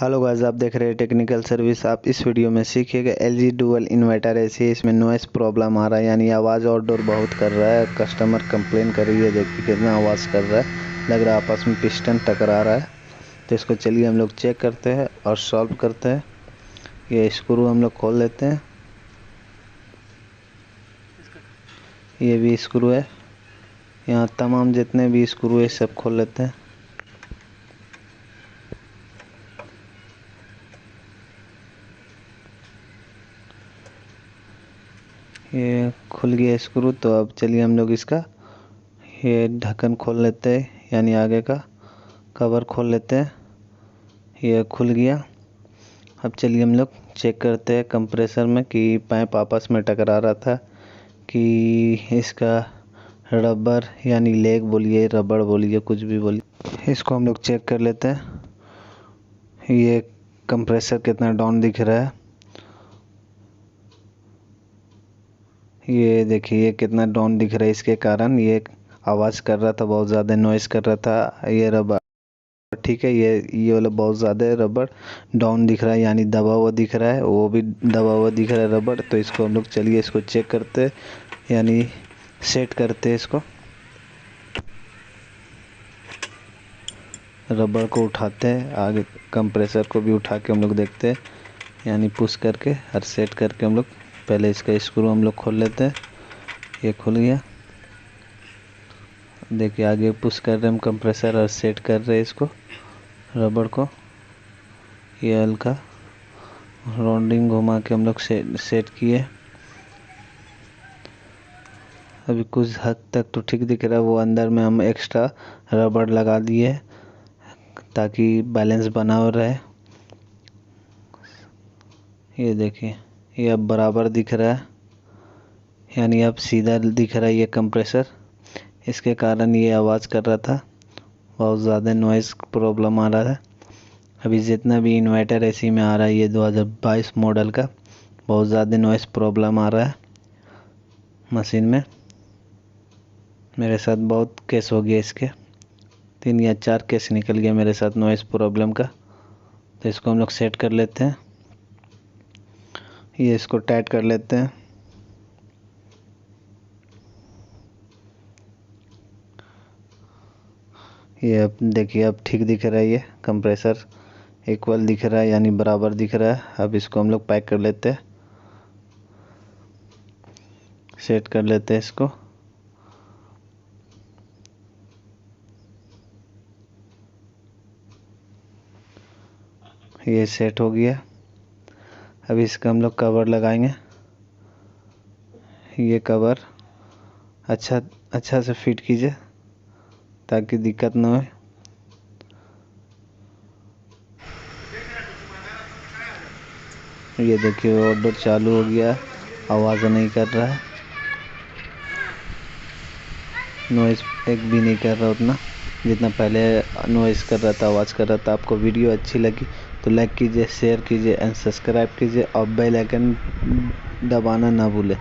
Hello guys, आप देख रहे हैं टेक्निकल सर्विस। आप इस वीडियो में सीखिएगा LG डुअल इन्वर्टर ऐसी है, इसमें नॉइस प्रॉब्लम आ रहा है, यानी आवाज़ आउटडोर बहुत कर रहा है। कस्टमर कंप्लेन कर रही है, देखिए कितना आवाज़ कर रहा है, लग रहा है आपस में पिस्टन टकरा रहा है। तो इसको चलिए हम लोग चेक करते हैं और सॉल्व करते हैं। ये स्क्रू हम लोग खोल लेते हैं, ये भी स्क्रू है, यहाँ तमाम जितने भी स्क्रू है सब खोल लेते हैं। ये खुल गया स्क्रू। तो अब चलिए हम लोग इसका ये ढक्कन खोल लेते हैं, यानी आगे का कवर खोल लेते हैं। ये खुल गया। अब चलिए हम लोग चेक करते हैं कंप्रेसर में कि पाइप आपस में टकरा रहा था कि इसका रबर यानी लेग बोलिए, रबड़ बोलिए, कुछ भी बोलिए, इसको हम लोग चेक कर लेते हैं। ये कंप्रेसर कितना डाउन दिख रहा है, ये देखिए ये कितना डाउन दिख रहा है। इसके कारण ये आवाज़ कर रहा था, बहुत ज़्यादा नॉइस कर रहा था। ये रबर ठीक है, ये वाला बहुत ज़्यादा रबड़ डाउन दिख रहा है, यानी दबा हुआ दिख रहा है, वो भी दबा हुआ दिख रहा है रबड़। तो इसको हम लोग चलिए इसको चेक करते हैं, यानी सेट करते हैं इसको। रबड़ को उठाते हैं, आगे कंप्रेसर को भी उठा के हम लोग देखते हैं, यानी पुश करके और सेट करके हम लोग पहले इसका स्क्रू हम लोग खोल लेते हैं। ये खुल गया, देखिए आगे पुश कर रहे हैं हम कंप्रेसर और सेट कर रहे हैं इसको रबड़ को। ये हल्का राउंडिंग घुमा के हम लोग सेट किए। अभी कुछ हद तक तो ठीक दिख रहा है, वो अंदर में हम एक्स्ट्रा रबड़ लगा दिए ताकि बैलेंस बना हो रहे। ये देखिए ये अब बराबर दिख रहा है, यानी अब सीधा दिख रहा है ये कंप्रेसर। इसके कारण ये आवाज़ कर रहा था, बहुत ज़्यादा नॉइज़ प्रॉब्लम आ रहा है। अभी जितना भी इन्वर्टर एसी में आ रहा है, ये 2022 मॉडल का, बहुत ज़्यादा नॉइज़ प्रॉब्लम आ रहा है मशीन में। मेरे साथ बहुत केस हो गया, इसके 3 या 4 केस निकल गया मेरे साथ नॉइज़ प्रॉब्लम का। तो इसको हम लोग सेट कर लेते हैं, ये इसको टाइट कर लेते हैं। ये अब देखिए अब ठीक दिख रहा है, ये कंप्रेसर इक्वल दिख रहा है, यानी बराबर दिख रहा है। अब इसको हम लोग पैक कर लेते हैं, सेट कर लेते हैं इसको। ये सेट हो गया। अब इसका हम लोग कवर लगाएंगे। ये कवर अच्छा से फिट कीजिए ताकि दिक्कत ना हो। ये देखिए ऑर्डर चालू हो गया, आवाज़ नहीं कर रहा है, नॉइज़ एक भी नहीं कर रहा उतना जितना पहले नॉइज़ कर रहा था, आवाज़ कर रहा था। आपको वीडियो अच्छी लगी तो लाइक कीजिए, शेयर कीजिए एंड सब्सक्राइब कीजिए और बेल आइकन दबाना ना भूलें।